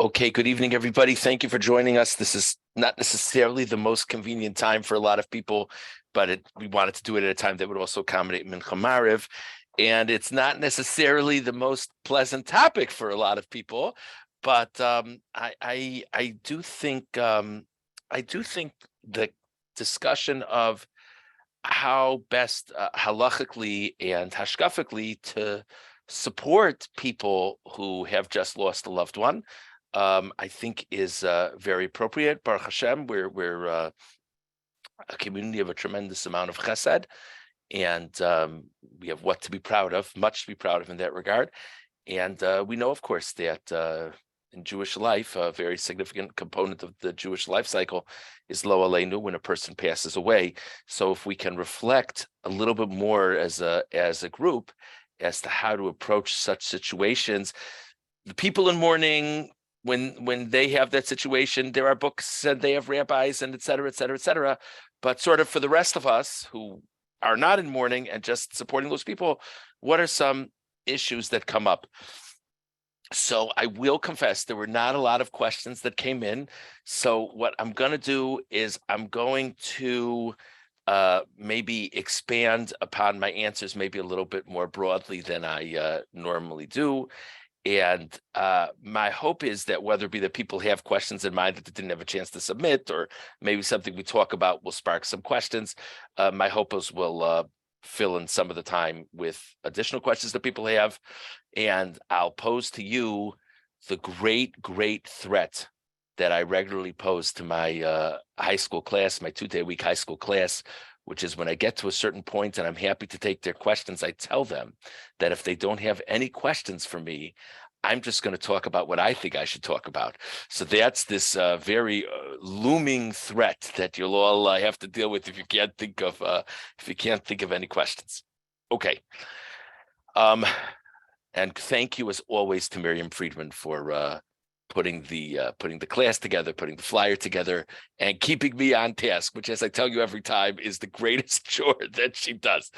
Okay, good evening, everybody. Thank you for joining us. This is not necessarily the most convenient time for a lot of people, but we wanted to do it at a time that would also accommodate Mincha Mariv. And it's not necessarily the most pleasant topic for a lot of people, but I do think the discussion of how best halachically and hashkafically to support people who have just lost a loved one, I think is very appropriate. Baruch Hashem, we're a community of a tremendous amount of chesed, and we have what to be proud of, much to be proud of in that regard. And we know, of course, that in Jewish life, a very significant component of the Jewish life cycle is lo aleinu, when a person passes away. So if we can reflect a little bit more as a group as to how to approach such situations, the people in mourning, when they have that situation, there are books and they have rabbis and et cetera, et cetera, et cetera. But sort of for the rest of us who are not in mourning and just supporting those people, what are some issues that come up? So I will confess there were not a lot of questions that came in. So what I'm going to do is I'm going to maybe expand upon my answers maybe a little bit more broadly than I normally do. And my hope is that whether it be that people have questions in mind that they didn't have a chance to submit, or maybe something we talk about will spark some questions, my hope is we'll fill in some of the time with additional questions that people have. And I'll pose to you the great threat that I regularly pose to my high school class, my 2-day-a-week high school class, which is when I get to a certain point and I'm happy to take their questions, I tell them that if they don't have any questions for me, I'm just going to talk about what I think I should talk about. So that's this very looming threat that you'll all have to deal with if you can't think of any questions. Okay. And thank you as always to Miriam Friedman for putting the class together, putting the flyer together, and keeping me on task, which, as I tell you every time, is the greatest chore that she does.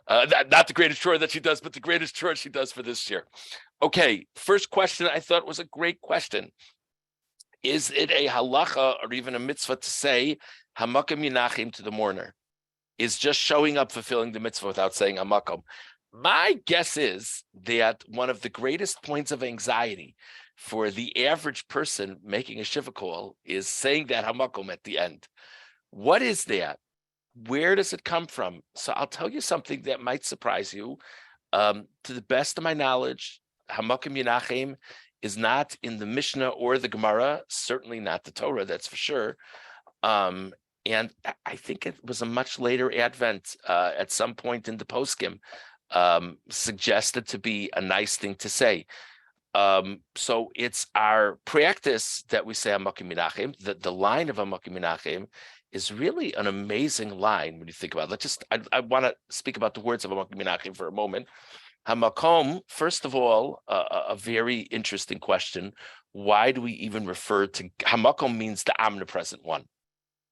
Not the greatest chore that she does, but the greatest chore she does for this year. Okay, first question I thought was a great question. Is it a halacha or even a mitzvah to say hamakom yinachim to the mourner? Is just showing up fulfilling the mitzvah without saying hamakom? My guess is that one of the greatest points of anxiety for the average person making a Shiva call is saying that hamakom at the end. What is that? Where does it come from? So I'll tell you something that might surprise you. To the best of my knowledge, hamakom yinachim is not in the Mishnah or the Gemara, certainly not the Torah, that's for sure. And I think it was a much later advent at some point in the poskim, suggested to be a nice thing to say. So it's our practice that we say hamakom yinachim. The line of hamakom yinachim is really an amazing line when you think about it. I want to speak about the words of hamakom yinachim for a moment. Hamakom, first of all, a very interesting question. Why do we even refer to hamakom? Means the omnipresent one.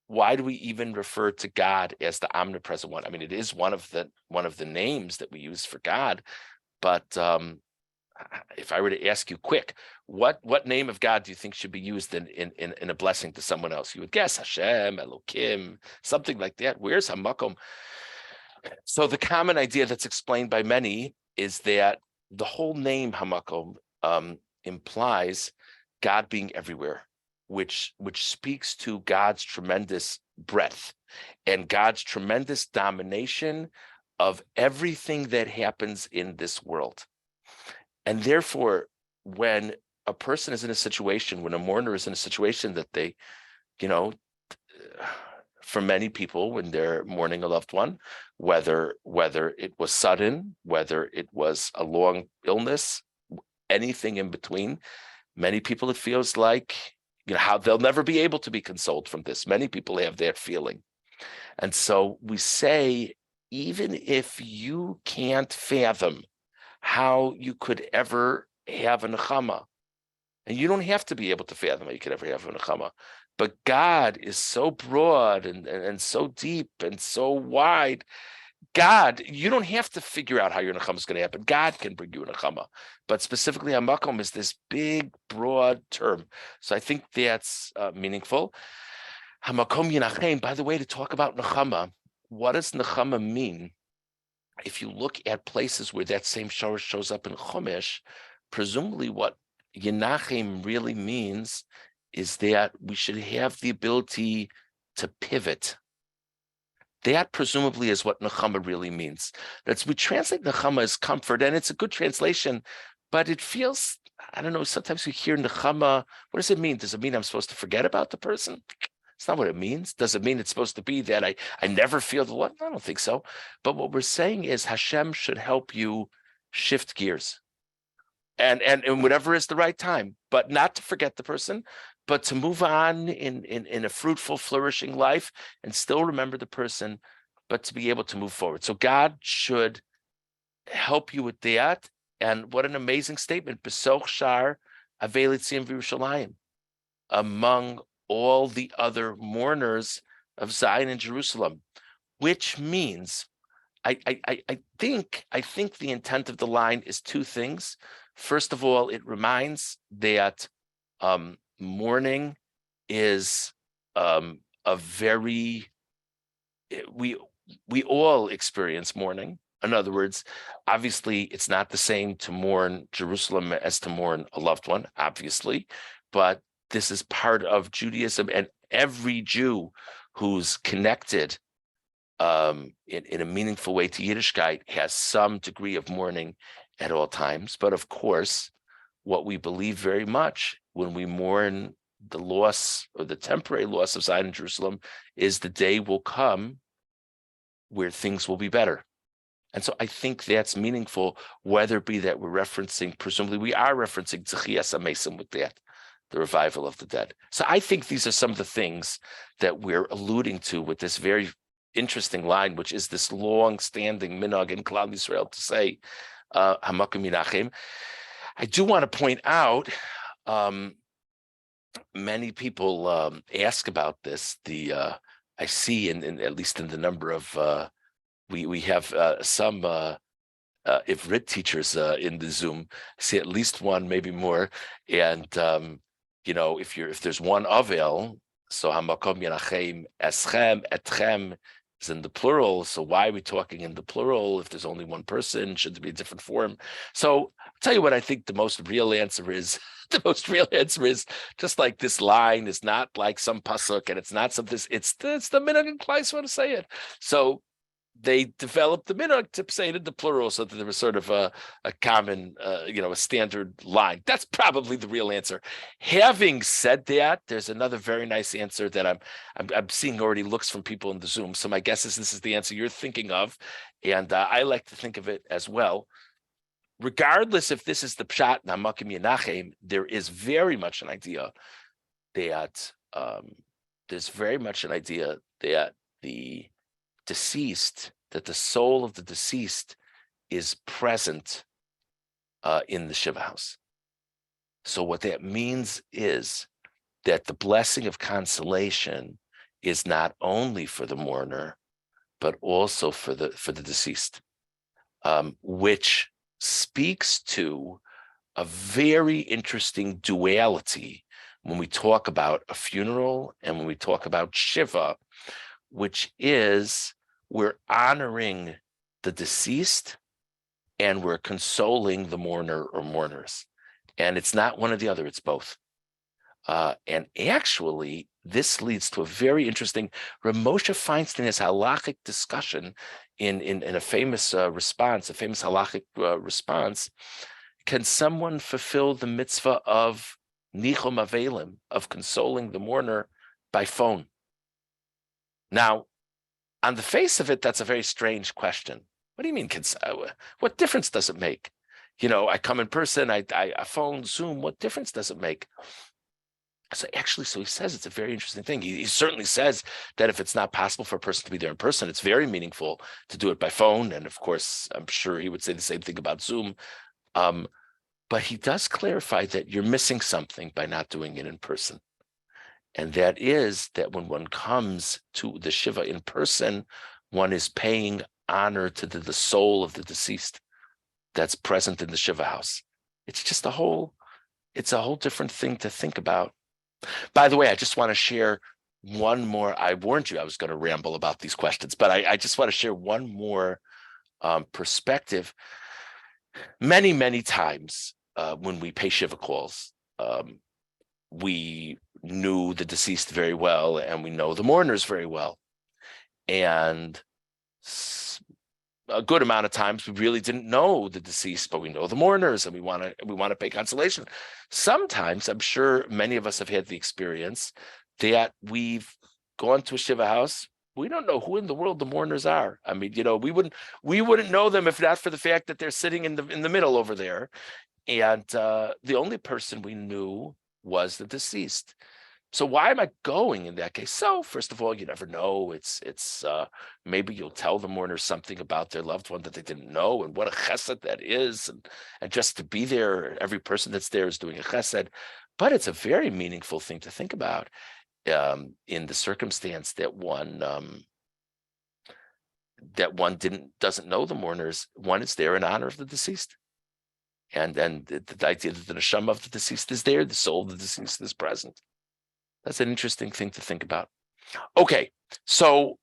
Why do we even refer to God as the omnipresent one? I mean, it is one of the names that we use for God, but if I were to ask you quick, what name of God do you think should be used in a blessing to someone else? You would guess Hashem, Elokim, something like that. Where's hamakom? So the common idea that's explained by many is that the whole name hamakom implies God being everywhere, which speaks to God's tremendous breadth and God's tremendous domination of everything that happens in this world. And therefore, when a person is in a situation, when a mourner is in a situation that they, for many people, when they're mourning a loved one, whether it was sudden, whether it was a long illness, anything in between, many people, it feels like, how they'll never be able to be consoled from this. Many people have that feeling. And so we say, even if you can't fathom how you could ever have a nechama, and you don't have to be able to fathom how you could ever have a nechama, but God is so broad and so deep and so wide God, you don't have to figure out how your nechama is going to happen. God can bring you a nechama, but specifically hamakom is this big, broad term. So I think that's meaningful. Hamakom yinachem. By the way, to talk about nechama, what does nechama mean? If you look at places where that same shorish shows up in Chumash, presumably what yinachem really means is that we should have the ability to pivot. That presumably is what nechama really means. That's, we translate nechama as comfort, and it's a good translation, but it feels, I don't know, sometimes we hear nechama, what does it mean? Does it mean I'm supposed to forget about the person? It's not what it means. Does it mean it's supposed to be that I never feel the love? I don't think so. But what we're saying is Hashem should help you shift gears and whatever is the right time, but not to forget the person, but to move on in a fruitful, flourishing life and still remember the person, but to be able to move forward. So God should help you with that. And what an amazing statement. Besoch shar avei litzim v'Yerushalayim. Among all the other mourners of Zion and Jerusalem, which means I think the intent of the line is two things. First of all, it reminds that mourning is a very, we all experience mourning. In other words, obviously, it's not the same to mourn Jerusalem as to mourn a loved one, obviously, but this is part of Judaism, and every Jew who's connected in a meaningful way to Yiddishkeit has some degree of mourning at all times. But of course, what we believe very much when we mourn the loss or the temporary loss of Zion and Jerusalem is the day will come where things will be better. And so I think that's meaningful, whether it be that we're referencing, presumably we are referencing Tzichiyas HaMesim with that, the revival of the dead. So I think these are some of the things that we're alluding to with this very interesting line, which is this long-standing minhag in Klal Yisrael to say Hamakom Yinachem. I do want to point out, many people ask about this. I see in at least in the number of we have some Ivrit teachers in the Zoom. I see at least one, maybe more, and if there's one Avel, so Hamakom Yinachem Eschem Etchem is in the plural. So why are we talking in the plural if there's only one person? Should there be a different form? So I'll tell you what I think the most real answer is. The most real answer is just like this line is not like some pasuk, and it's not something. It's the minhag and klai want to say it. So they developed the minhag to say it in the plural, so that there was sort of a common, a standard line. That's probably the real answer. Having said that, there's another very nice answer that I'm seeing already looks from people in the Zoom. So my guess is this is the answer you're thinking of, and I like to think of it as well. Regardless if this is the pshat in Hamakom Yinachem, there is very much an idea that the deceased, that the soul of the deceased is present in the Shiva house. So what that means is that the blessing of consolation is not only for the mourner, but also for the deceased, which speaks to a very interesting duality when we talk about a funeral and when we talk about Shiva, which is we're honoring the deceased and we're consoling the mourner or mourners. And it's not one or the other, it's both. And actually, this leads to a very interesting, Rav Moshe Feinstein has halachic discussion in a famous response, a famous halachic response. Can someone fulfill the mitzvah of nichum avelim, of consoling the mourner by phone? Now, on the face of it, that's a very strange question. What do you mean, what difference does it make? I come in person, I phone, Zoom, what difference does it make? So he says it's a very interesting thing. He certainly says that if it's not possible for a person to be there in person, it's very meaningful to do it by phone. And of course, I'm sure he would say the same thing about Zoom. But he does clarify that you're missing something by not doing it in person. And that is that when one comes to the Shiva in person, one is paying honor to the soul of the deceased that's present in the Shiva house. It's just it's a whole different thing to think about. By the way, I just want to share one more. I warned you I was going to ramble about these questions, but I just want to share one more perspective. Many, many times when we pay Shiva calls, we knew the deceased very well, and we know the mourners very well. And a good amount of times we really didn't know the deceased, but we know the mourners, and we want to pay consolation. Sometimes, I'm sure many of us have had the experience that we've gone to a Shiva house. We don't know who in the world the mourners are. I mean, we wouldn't know them if not for the fact that they're sitting in the middle over there. And the only person we knew was the deceased. So why am I going in that case? So first of all, you never know. It's maybe you'll tell the mourners something about their loved one that they didn't know, and what a chesed that is, and just to be there, every person that's there is doing a chesed. But it's a very meaningful thing to think about in the circumstance that one doesn't know the mourners. One is there in honor of the deceased, and the idea that the neshama of the deceased is there, the soul of the deceased is present. That's an interesting thing to think about. Okay, so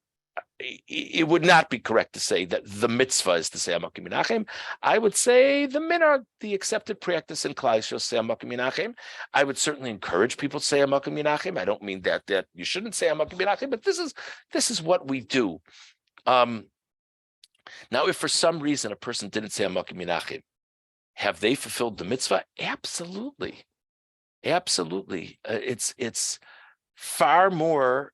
it would not be correct to say that the mitzvah is to say Hamakim Menachem. I would say the minhag, the accepted practice in Klal Yisrael, say Hamakim Menachem. I would certainly encourage people to say Hamakim Menachem. I don't mean that you shouldn't say Hamakim Menachem, but this is what we do. Now, if for some reason a person didn't say Hamakim Menachem, have they fulfilled the mitzvah? Absolutely. Absolutely. It's far more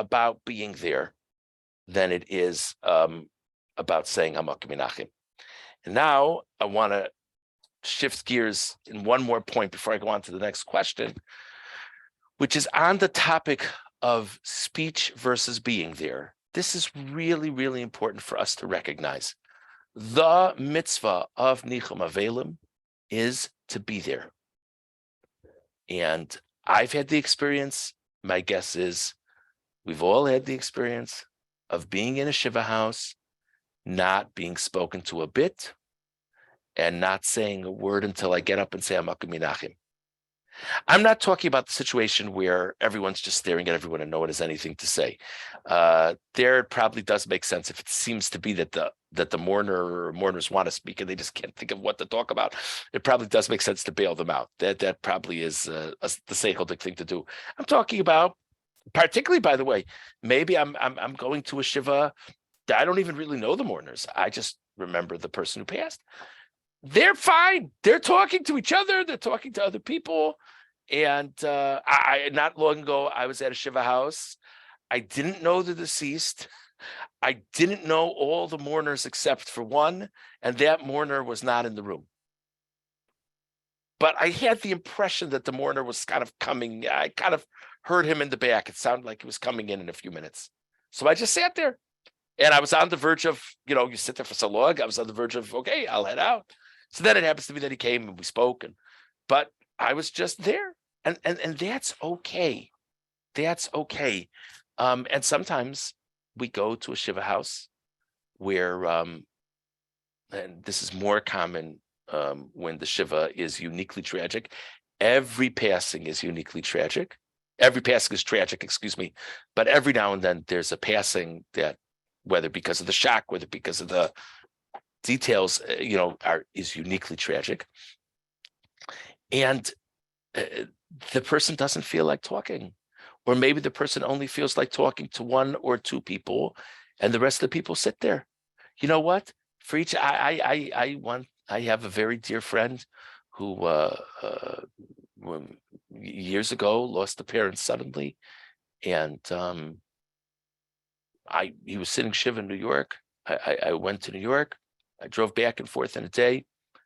about being there than it is about saying Hamakim Menachem. And now I want to shift gears in one more point before I go on to the next question, which is on the topic of speech versus being there. This is really, really important for us to recognize. The mitzvah of Nichum Avelim is to be there. And I've had the experience, my guess is we've all had the experience of being in a Shiva house, not being spoken to a bit, and not saying a word until I get up and say Hamakim Menachem. I'm not talking about the situation where everyone's just staring at everyone and no one has anything to say. There it probably does make sense if it seems to be that the mourner or mourners want to speak and they just can't think of what to talk about. It probably does make sense to bail them out. That probably is the seichelic thing to do. I'm talking about, particularly, by the way, maybe I'm going to a Shiva. I don't even really know the mourners. I just remember the person who passed. They're fine. They're talking to each other. They're talking to other people. And I not long ago, I was at a Shiva house. I didn't know the deceased. I didn't know all the mourners except for one, and that mourner was not in the room. But I had the impression that the mourner was kind of coming. I kind of heard him in the back. It sounded like he was coming in a few minutes. So I just sat there. And I was on the verge of, you sit there for so long. I was on the verge of, okay, I'll head out. So then it happens to be that he came and we spoke, but I was just there, and that's okay. That's okay. And sometimes we go to a Shiva house where, and this is more common when the Shiva is uniquely tragic. Every passing is uniquely tragic. Every passing is tragic, excuse me. But every now and then there's a passing that, whether because of the shock, whether because of the details, is uniquely tragic. And the person doesn't feel like talking. Or maybe the person only feels like talking to one or two people, and the rest of the people sit there. You know what? For each, I have a very dear friend who years ago lost a parent suddenly, and he was sitting Shiva in New York. I went to New York. I drove back and forth in a day.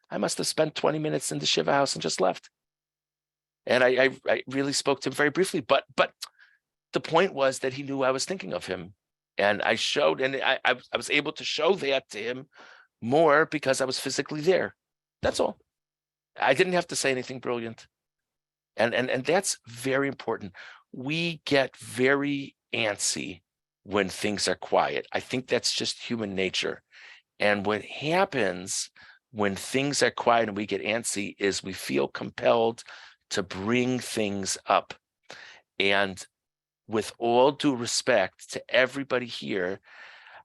I must have spent 20 minutes in the Shiva house and just left. And I really spoke to him very briefly, but the point was that he knew I was thinking of him. And I showed, and I was able to show that to him more because I was physically there. That's all. I didn't have to say anything brilliant. And that's very important. We get very antsy when things are quiet. I think that's just human nature. And what happens when things are quiet and we get antsy is we feel compelled to bring things up. And with all due respect to everybody here,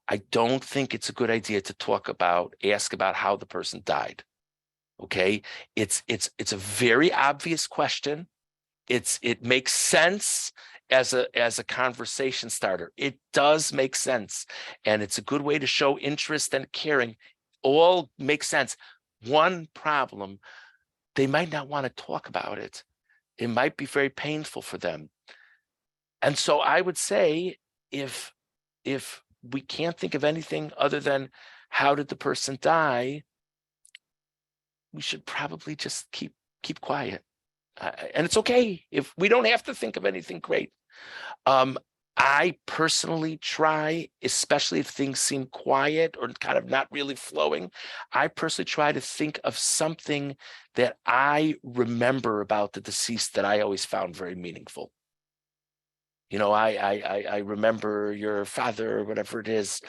I don't think it's a good idea to ask about how the person died. Okay, it's a very obvious question. It makes sense as a conversation starter. It does make sense, and it's a good way to show interest and caring. All makes sense. One problem, they might not want to talk about it. It might be very painful for them. And so I would say if we can't think of anything other than how did the person die, we should probably just keep quiet. And it's okay if we don't have to think of anything great. I personally try, especially if things seem quiet or kind of not really flowing, I personally try to think of something that I remember about the deceased that I always found very meaningful. I remember your father, or whatever it is,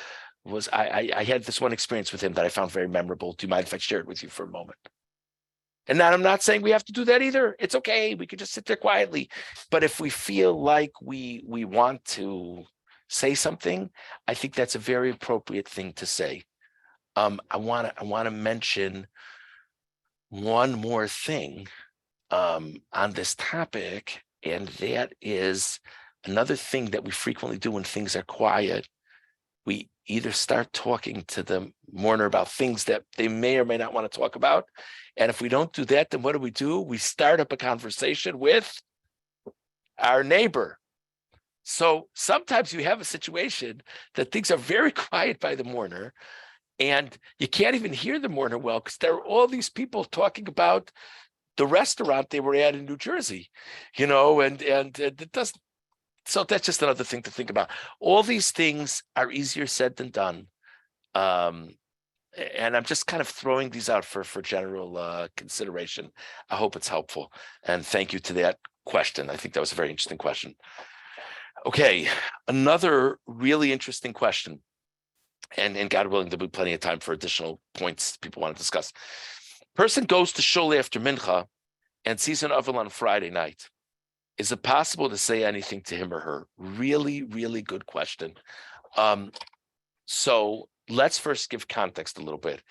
I had this one experience with him that I found very memorable. Do you mind if I share it with you for a moment? And now I'm not saying we have to do that either. It's okay. We could just sit there quietly. But if we feel like we want to say something, I think that's a very appropriate thing to say. I want to mention one more thing on this topic, and that is another thing that we frequently do when things are quiet. We either start talking to the mourner about things that they may or may not want to talk about. And if we don't do that, then what do? We start up a conversation with our neighbor. So sometimes you have a situation that things are very quiet by the mourner, and you can't even hear the mourner well because there are all these people talking about the restaurant they were at in New Jersey, and it doesn't. So that's just another thing to think about. All these things are easier said than done. And I'm just kind of throwing these out for general consideration. I hope it's helpful. And thank you to that question. I think that was a very interesting question. Okay, another really interesting question. And God willing, there'll be plenty of time for additional points people want to discuss. Person goes to shul after mincha and sees an ovel on Friday night. Is it possible to say anything to him or her? Really, really good question. So let's first give context a little bit.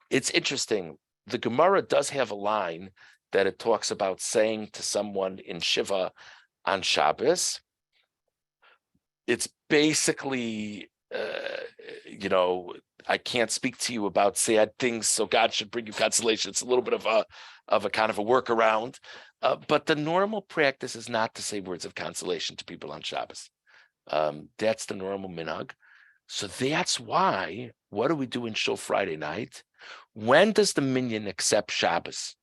It's interesting. The Gemara does have a line that it talks about saying to someone in Shiva on Shabbos. It's basically, I can't speak to you about sad things, so God should bring you consolation. It's a little bit of a kind of a workaround. But the normal practice is not to say words of consolation to people on Shabbos. That's the normal minhag. So that's why, what do we do in Shul Friday night? When does the minyan accept Shabbos?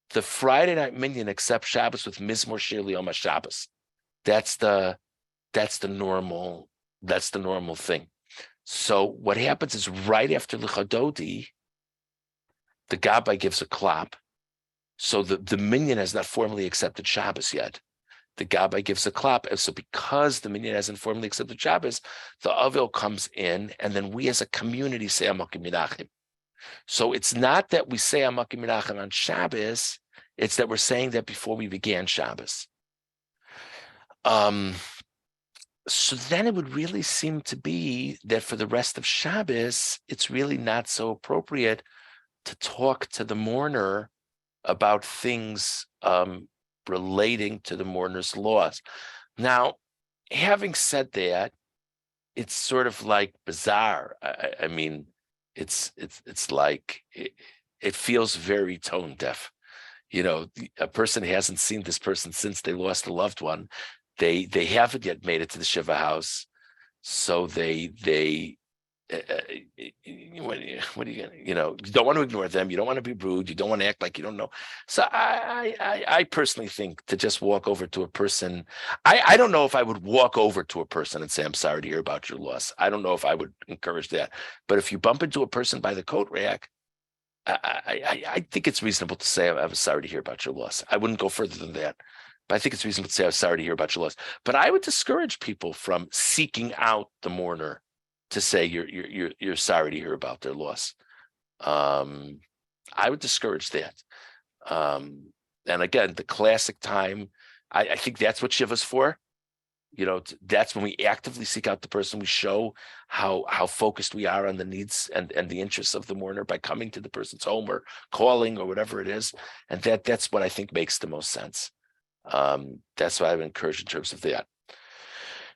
The Friday night minyan accepts Shabbos with Mizmor Shir L'Yom HaShabbos. That's the normal thing. So what happens is right after L'Chadodi, the Gabbai gives a klap. So the minyan has not formally accepted Shabbos yet. The Gabbai gives a klap. And so because the minyan hasn't formally accepted Shabbos, the Avil comes in, and then we as a community say Amakim Menachem. So it's not that we say Amakim Menachem on Shabbos, it's that we're saying that before we began Shabbos. So then it would really seem to be that for the rest of Shabbos, it's really not so appropriate to talk to the mourner about things relating to the mourner's loss. Now, having said that, it's sort of like bizarre. I mean, it's like it feels very tone deaf. A person hasn't seen this person since they lost a loved one. They haven't yet made it to the Shiva house, so they what are you gonna, you don't want to ignore them, you don't want to be rude, you don't want to act like you don't know. So I personally think to just walk over to a person, I don't know if I would walk over to a person and say, I'm sorry to hear about your loss. I don't know if I would encourage that. But if you bump into a person by the coat rack, I think it's reasonable to say, I'm sorry to hear about your loss. I wouldn't go further than that. But I think it's reasonable to say, I'm sorry to hear about your loss. But I would discourage people from seeking out the mourner to say you're sorry to hear about their loss. I would discourage that. And again, the classic time, I think that's what Shiva's for. That's when we actively seek out the person. We show how focused we are on the needs and the interests of the mourner by coming to the person's home or calling or whatever it is. And that's what I think makes the most sense. That's what I would encourage in terms of that.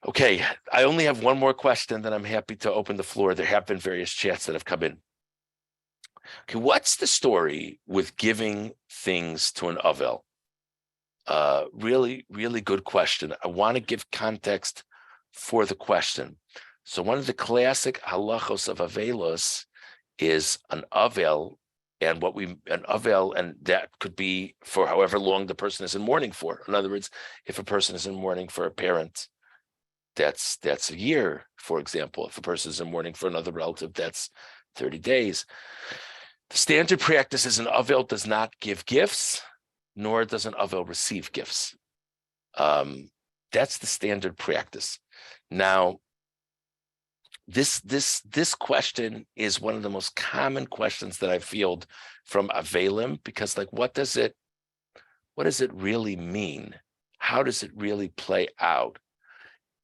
Okay, I only have one more question, then I'm happy to open the floor. There have been various chats that have come in. Okay, what's the story with giving things to an Avel? Really, really good question. I want to give context for the question. So one of the classic halachos of Avelos is an Avel, and an Avel, and that could be for however long the person is in mourning for. In other words, if a person is in mourning for a parent, that's a year, for example. If a person is in mourning for another relative, that's 30 days. The standard practice is an Avel does not give gifts, nor does an Avel receive gifts. That's the standard practice. Now, this question is one of the most common questions that I field from Avelim, because what does it really mean? How does it really play out?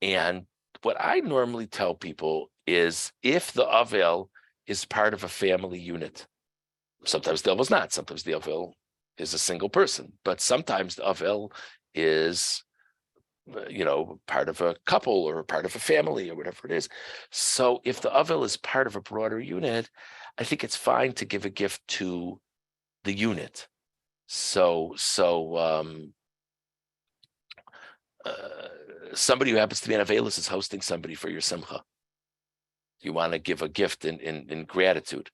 And what I normally tell people is, if the Avel is part of a family unit, sometimes the Avel is not, sometimes the Avel is a single person, but sometimes the Avel is, part of a couple or part of a family or whatever it is. So if the Avel is part of a broader unit, I think it's fine to give a gift to the unit. So somebody who happens to be an Avelis is hosting somebody for your simcha. You want to give a gift in gratitude.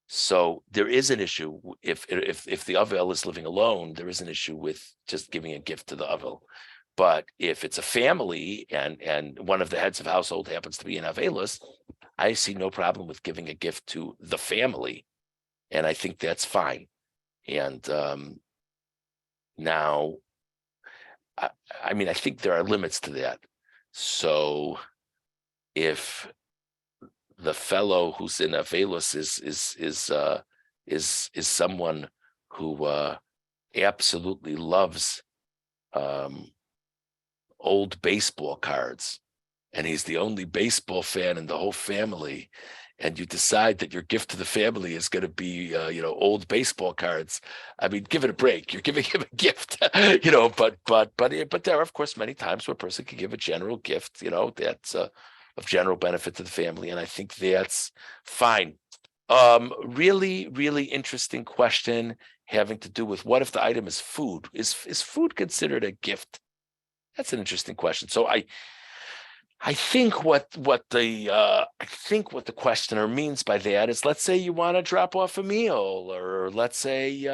So there is an issue if the Avel is living alone. There is an issue with just giving a gift to the Avel. But if it's a family and one of the heads of household happens to be an Avelis, I see no problem with giving a gift to the family, and I think that's fine. And now, I think there are limits to that. So if the fellow who's in Avelos is someone who absolutely loves old baseball cards, and he's the only baseball fan in the whole family, and you decide that your gift to the family is going to be old baseball cards, give it a break. You're giving him a gift, but there are, of course, many times where a person can give a general gift, that's of general benefit to the family, and I think that's fine. Really, really interesting question having to do with, what if the item is food? Is food considered a gift? That's an interesting question. So I think what the questioner means by that is, let's say you want to drop off a meal, or let's say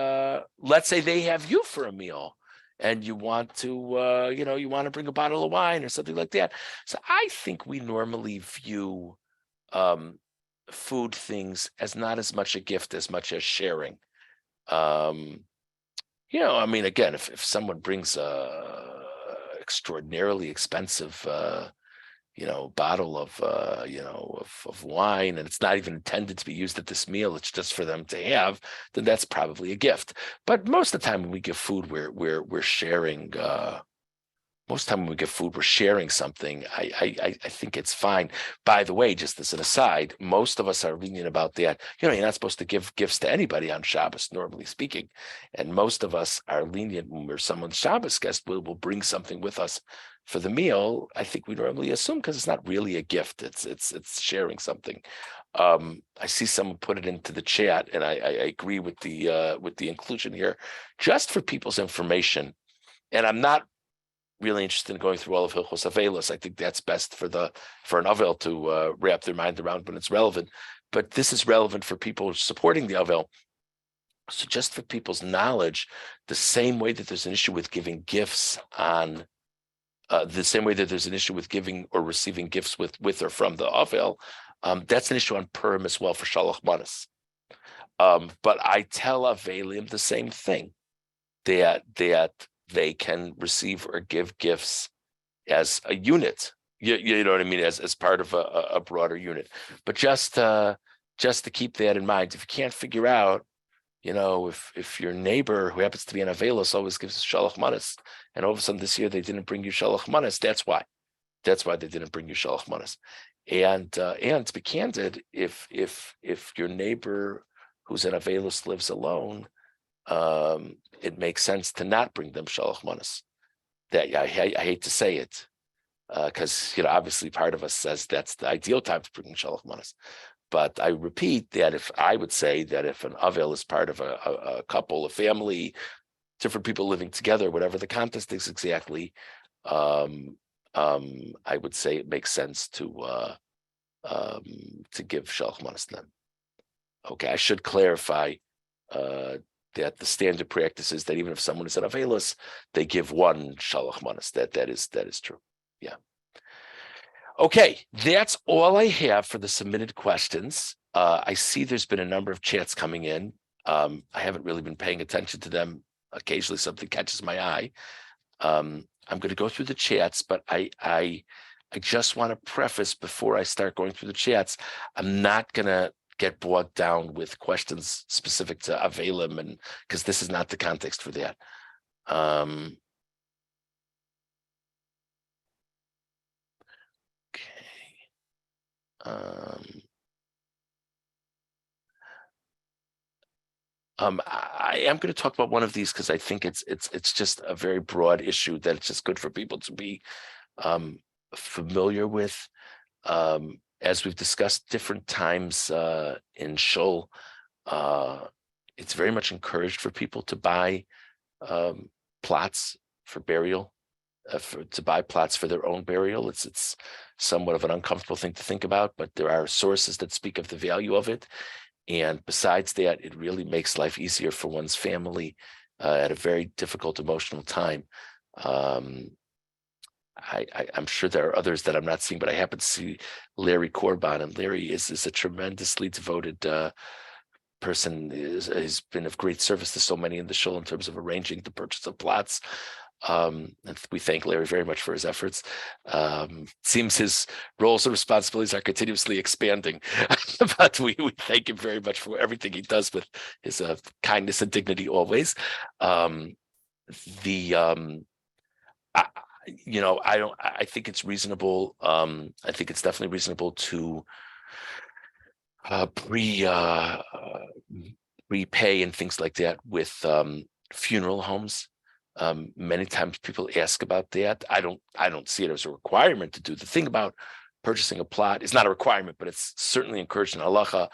they have you for a meal, and you want to you want to bring a bottle of wine or something like that. So I think we normally view food things as not as much a gift as much as sharing. Again, if someone brings a extraordinarily expensive bottle of wine, and it's not even intended to be used at this meal, it's just for them to have, then that's probably a gift. But most of the time when we give food, we're sharing. Most of the time when we give food, we're sharing something. I think it's fine. By the way, just as an aside, most of us are lenient about that. You're not supposed to give gifts to anybody on Shabbos, normally speaking. And most of us are lenient when we're someone's Shabbos guest. We'll bring something with us for the meal. I think we normally assume, because it's not really a gift. It's sharing something. I see someone put it into the chat, and I agree with the inclusion here, just for people's information. And I'm not really interested in going through all of Hilchos Avelos. I think that's best for an Avel to wrap their mind around when it's relevant. But this is relevant for people supporting the Avel. So just for people's knowledge, the same way that there's an issue with giving gifts on, the same way that there's an issue with giving or receiving gifts with or from the Avel, that's an issue on Purim as well for Shalach Manas. But I tell Avelim the same thing, that they can receive or give gifts as a unit. You know what I mean, as part of a broader unit. But just to keep that in mind, if you can't figure out, if your neighbor who happens to be an Avelos always gives shalach manas, and all of a sudden this year they didn't bring you shalach manas, that's why. That's why they didn't bring you shalach manas. And to be candid, if your neighbor who's an Avelos lives alone, it makes sense to not bring them shalach manas. That I hate to say it, because obviously part of us says that's the ideal time to bring shalach manas. But I repeat that if an avel is part of a couple, a family, different people living together, whatever the context is exactly, I would say it makes sense to give shalach manas to them. Okay, I should clarify that the standard practice is that even if someone is an avelos, they give one shalach manas. That is true. Yeah. Okay, that's all I have for the submitted questions. I see there's been a number of chats coming in. I haven't really been paying attention to them. Occasionally something catches my eye. I'm going to go through the chats, but I just want to preface before I start going through the chats, I'm not going to get bogged down with questions specific to Avelim, and because this is not the context for that. I am going to talk about one of these because I think it's just a very broad issue that it's just good for people to be familiar with. As we've discussed different times in Shul, it's very much encouraged for people to buy plots for burial, to buy plots for their own burial. It's somewhat of an uncomfortable thing to think about, but there are sources that speak of the value of it. And besides that, it really makes life easier for one's family at a very difficult emotional time. I'm sure there are others that I'm not seeing, but I happen to see Larry Corban, and Larry is a tremendously devoted person. He's been of great service to so many in the shul in terms of arranging the purchase of plots. And we thank Larry very much for his efforts. Seems his roles and responsibilities are continuously expanding, but we thank him very much for everything he does with his kindness and dignity always. I think it's reasonable. I think it's definitely reasonable to prepay and things like that with funeral homes. Many times people ask about that. I don't see it as a requirement to do. The thing about purchasing a plot is not a requirement, but it's certainly encouraged in halacha.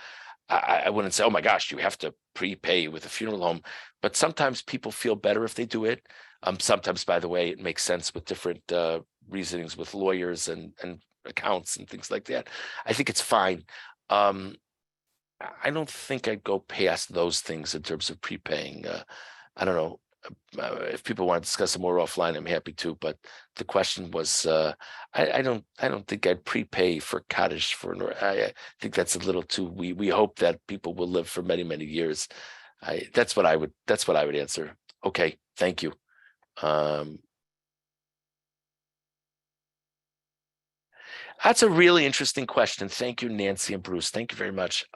I wouldn't say, oh my gosh, you have to prepay with a funeral home, but sometimes people feel better if they do it. Sometimes, by the way, it makes sense with different reasonings with lawyers and accounts and things like that. I think it's fine. I don't think I'd go past those things in terms of prepaying. I don't know. If people want to discuss it more offline, I'm happy to. But the question was, I don't think I'd prepay for cottage for. I think that's a little too. We hope that people will live for many, many years. That's what I would answer. Okay, thank you. That's a really interesting question. Thank you, Nancy and Bruce. Thank you very much.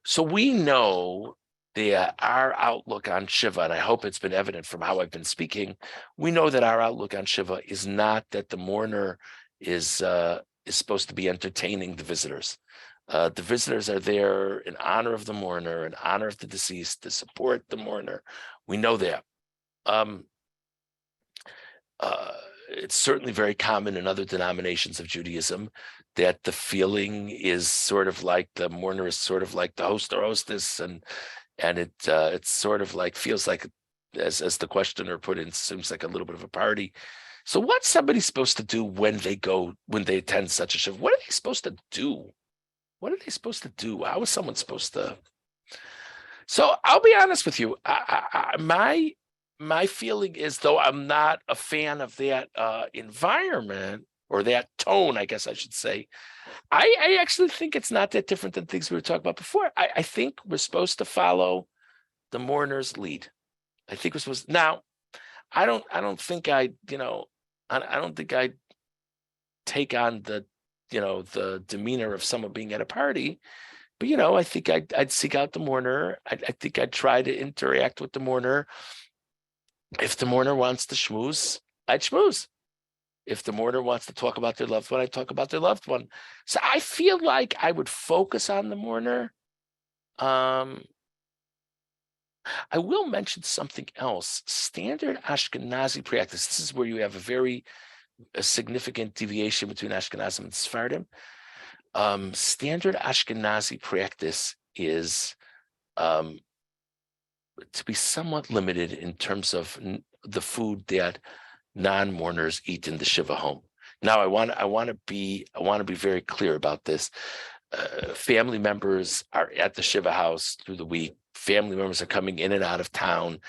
So we know our outlook on Shiva, and I hope it's been evident from how I've been speaking, we know that our outlook on Shiva is not that the mourner is supposed to be entertaining the visitors. The visitors are there in honor of the mourner, in honor of the deceased, to support the mourner. We know that. It's certainly very common in other denominations of Judaism that the feeling is sort of like the mourner is sort of like the host or hostess, and it's sort of like feels like, as the questioner put in, seems like a little bit of a party. So what's somebody supposed to do when they attend such a shiva? What are they supposed to do? What are they supposed to do? How is someone supposed to? So I'll be honest with you. My feeling is, though I'm not a fan of that environment or that tone, I guess I should say, I actually think it's not that different than things we were talking about before. I think we're supposed to follow the mourner's lead. I think we're supposed to. Now, I don't think I don't think I'd take on the demeanor of someone being at a party. But I think I'd seek out the mourner. I think I'd try to interact with the mourner. If the mourner wants to schmooze, I'd schmooze. If the mourner wants to talk about their loved one, I'd talk about their loved one. So I feel like I would focus on the mourner. Um, I will mention something else. Standard Ashkenazi practice. This is where you have a significant deviation between Ashkenazim and Sephardim. Standard Ashkenazi practice is to be somewhat limited in terms of the food that non-mourners eat in the Shiva home. Now, I want to be very clear about this. Family members are at the Shiva house through the week. Family members are coming in and out of town.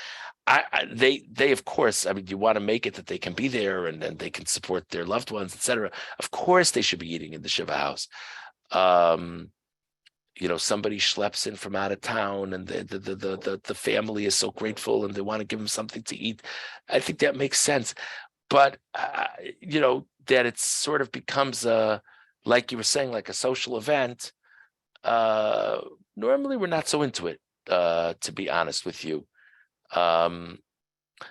They of course, I mean, you want to make it that they can be there and then they can support their loved ones, etc. Of course, they should be eating in the Shiva house. Somebody schleps in from out of town and the family is so grateful and they want to give them something to eat. I think that makes sense. But, that it sort of becomes like you were saying, like a social event. Normally we're not so into it, to be honest with you.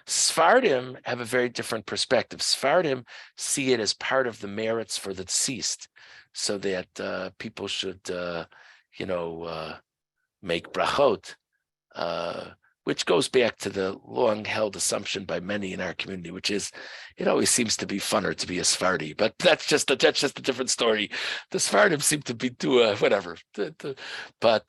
Sephardim have a very different perspective. Sephardim see it as part of the merits for the deceased, so that people should, make brachot, which goes back to the long-held assumption by many in our community, which is it always seems to be funner to be a Sephardi. But that's just a different story. The Sephardim seem to be whatever. But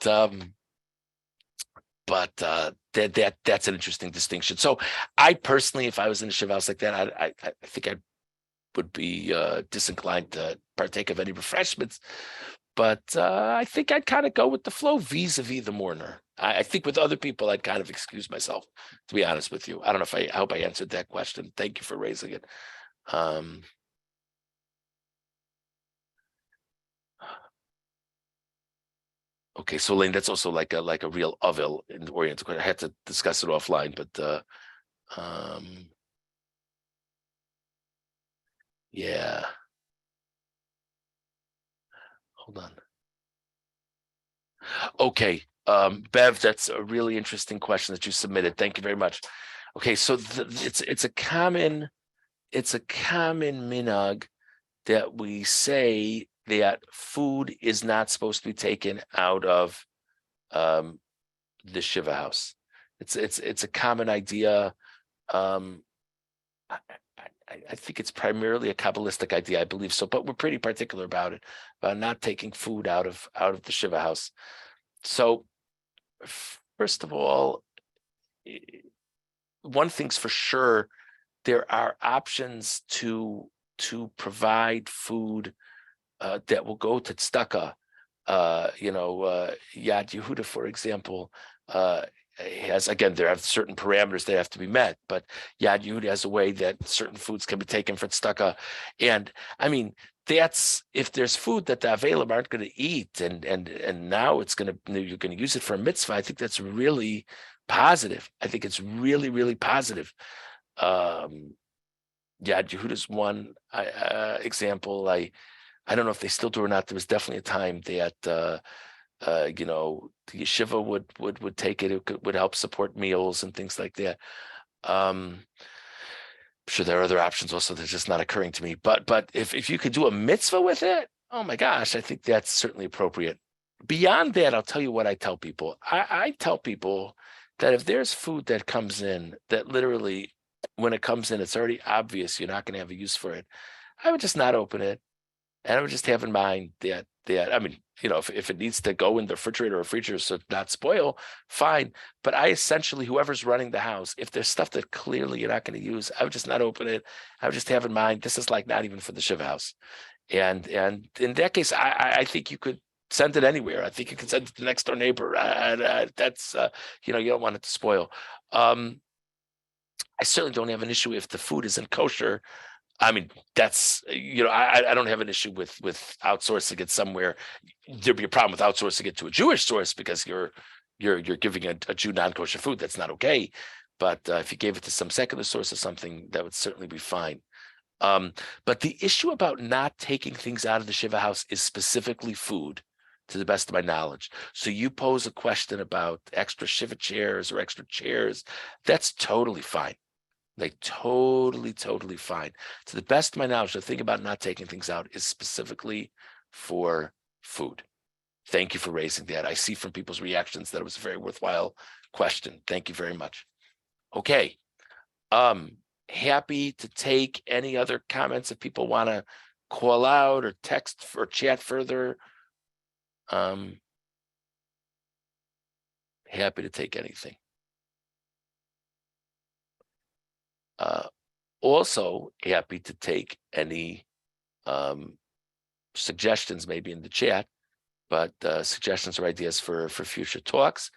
that's an interesting distinction. So I personally, if I was in a Shiva house like that, I think I would be disinclined to partake of any refreshments. But I think I'd kind of go with the flow vis-a-vis the mourner. I think with other people, I'd kind of excuse myself, to be honest with you. I don't know I hope I answered that question. Thank you for raising it. Okay, so Lane, that's also like a real avil in the Orient. I had to discuss it offline, but yeah. Hold on. Okay, Bev, that's a really interesting question that you submitted. Thank you very much. Okay, so it's a common minhag that we say that food is not supposed to be taken out of the Shiva house. It's a common idea. I think it's primarily a Kabbalistic idea, I believe so, but we're pretty particular about it, about not taking food out of the Shiva house. So, first of all, one thing's for sure, there are options to provide food that will go to tzedakah. Yad Yehuda, for example, has, again, there have certain parameters that have to be met, but Yad Yehuda has a way that certain foods can be taken for tzedakah. And I mean, that's if there's food that the Avelim aren't going to eat, and now you're going to use it for a mitzvah. I think that's really positive. I think it's really, really positive. Yad Yehuda's one example. I don't know if they still do or not. There was definitely a time that the yeshiva would take it. It would help support meals and things like that. I'm sure there are other options also that's just not occurring to me. But if you could do a mitzvah with it, oh my gosh, I think that's certainly appropriate. Beyond that, I'll tell you what I tell people. I tell people that if there's food that comes in that literally, when it comes in, it's already obvious you're not going to have a use for it, I would just not open it. And I would just have in mind that I mean, if it needs to go in the refrigerator or freezer so not spoil, fine. But I essentially, whoever's running the house, if there's stuff that clearly you're not going to use, I would just not open it. I would just have in mind, this is like not even for the Shiva house. And in that case, I think you could send it anywhere. I think you can send it to the next door neighbor. That's, you don't want it to spoil. I certainly don't have an issue if the food isn't kosher. I mean, that's, I don't have an issue with outsourcing it somewhere. There'd be a problem with outsourcing it to a Jewish source because you're giving a Jew non-kosher food. That's not okay. But if you gave it to some secular source or something, that would certainly be fine. But the issue about not taking things out of the Shiva house is specifically food, to the best of my knowledge. So you pose a question about extra Shiva chairs or extra chairs, that's totally fine. Like totally fine. To the best of my knowledge, the thing about not taking things out is specifically for food. Thank you for raising that. I see from people's reactions that it was a very worthwhile question. Thank you very much. Okay. Happy to take any other comments if people want to call out or text or chat further. Happy to take anything. Also happy to take any suggestions maybe in the chat, but suggestions or ideas for future talks.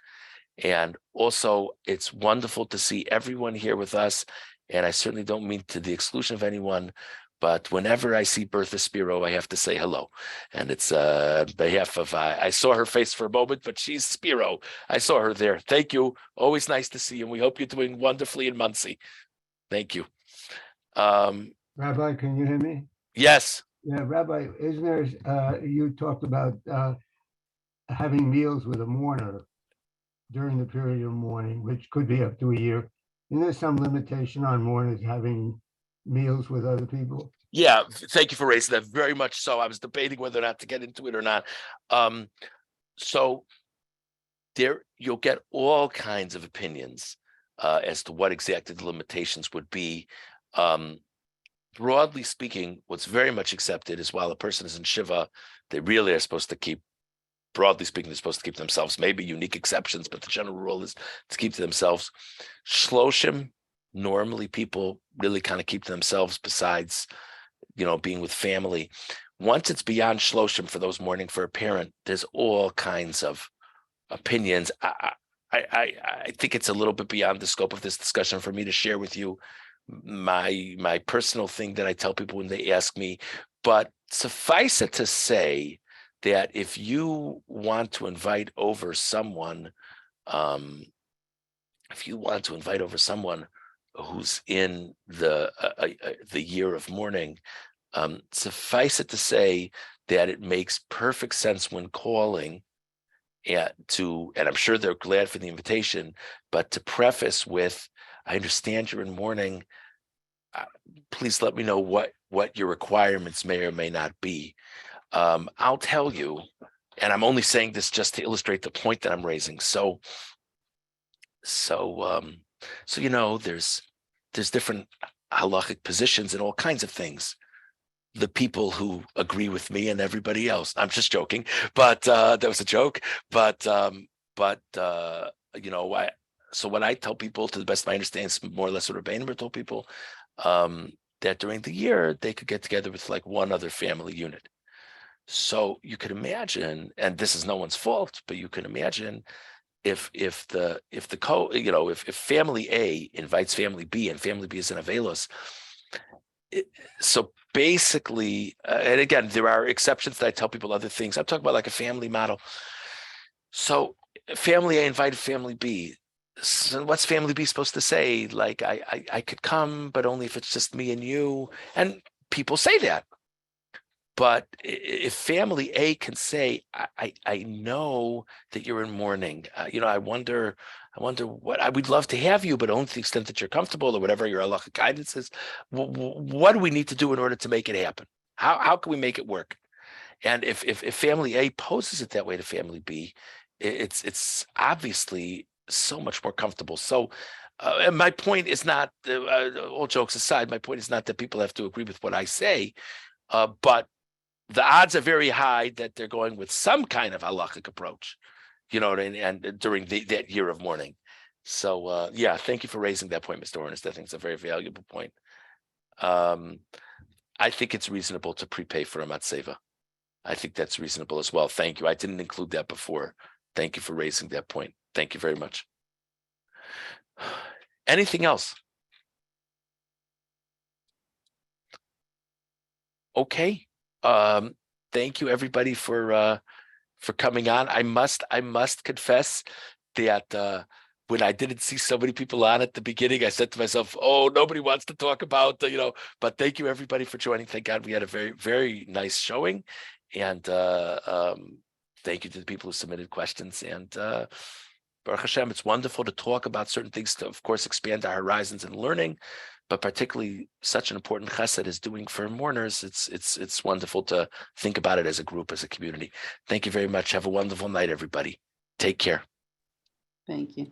And also, it's wonderful to see everyone here with us. And I certainly don't mean to the exclusion of anyone, but whenever I see Bertha Spiro, I have to say hello. And it's on behalf of, I saw her face for a moment, but she's Spiro. I saw her there. Thank you. Always nice to see you. And we hope you're doing wonderfully in Muncie. Thank you. Rabbi, can you hear me? Yes. Yeah, Rabbi, isn't there, you talked about having meals with a mourner during the period of mourning, which could be up to a year. Isn't there some limitation on mourners having meals with other people? Yeah, thank you for raising that. Very much so. I was debating whether or not to get into it or not. So there, you'll get all kinds of opinions as to what exactly the limitations would be. Broadly speaking, what's very much accepted is while a person is in Shiva, they really are supposed to keep, broadly speaking, they're supposed to keep themselves, maybe unique exceptions, but the general rule is to keep to themselves. Shloshim, normally people really kind of keep to themselves besides, being with family. Once it's beyond Shloshim for those mourning for a parent, there's all kinds of opinions. I think it's a little bit beyond the scope of this discussion for me to share with you my personal thing that I tell people when they ask me, but suffice it to say that if you want to invite over someone, who's in the year of mourning, suffice it to say that it makes perfect sense when calling and I'm sure they're glad for the invitation, but to preface with, I understand you're in mourning. Please let me know what your requirements may or may not be. I'll tell you, and I'm only saying this just to illustrate the point that I'm raising. So there's different halachic positions and all kinds of things. The people who agree with me and everybody else. I'm just joking, but that was a joke. But so what I tell people, to the best of my understanding, is more or less what Rabbi told people, that during the year they could get together with like one other family unit. So you could imagine, and this is no one's fault, but you can imagine if family A invites family B and family B is in Avelos. So basically, and again, there are exceptions that I tell people other things. I'm talking about like a family model. So family A invited family B. So what's family B supposed to say? Like, I could come, but only if it's just me and you. And people say that. But if family A can say, I know that you're in mourning, I wonder what I would love to have you, but only to the extent that you're comfortable or whatever your halachic guidance is. What do we need to do in order to make it happen? How can we make it work? And if family A poses it that way to family B, it's obviously so much more comfortable. So and my point is not, all jokes aside, my point is not that people have to agree with what I say, but the odds are very high that they're going with some kind of halachic approach, and during that year of mourning. So yeah, thank you for raising that point, Mr. Ernest. I think it's a very valuable point. I think it's reasonable to prepay for a matzeva. I think that's reasonable as well. Thank you. I didn't include that before. Thank you for raising that point. Thank you very much. Anything else? Okay. Thank you everybody for coming on. I must confess that when I didn't see so many people on at the beginning, I said to myself, oh, nobody wants to talk about, but thank you everybody for joining. Thank God we had a very, very nice showing. And thank you to the people who submitted questions. And Baruch Hashem, it's wonderful to talk about certain things to, of course, expand our horizons in learning, but particularly such an important chesed as doing for mourners. It's wonderful to think about it as a group, as a community. Thank you very much. Have a wonderful night, everybody. Take care. Thank you.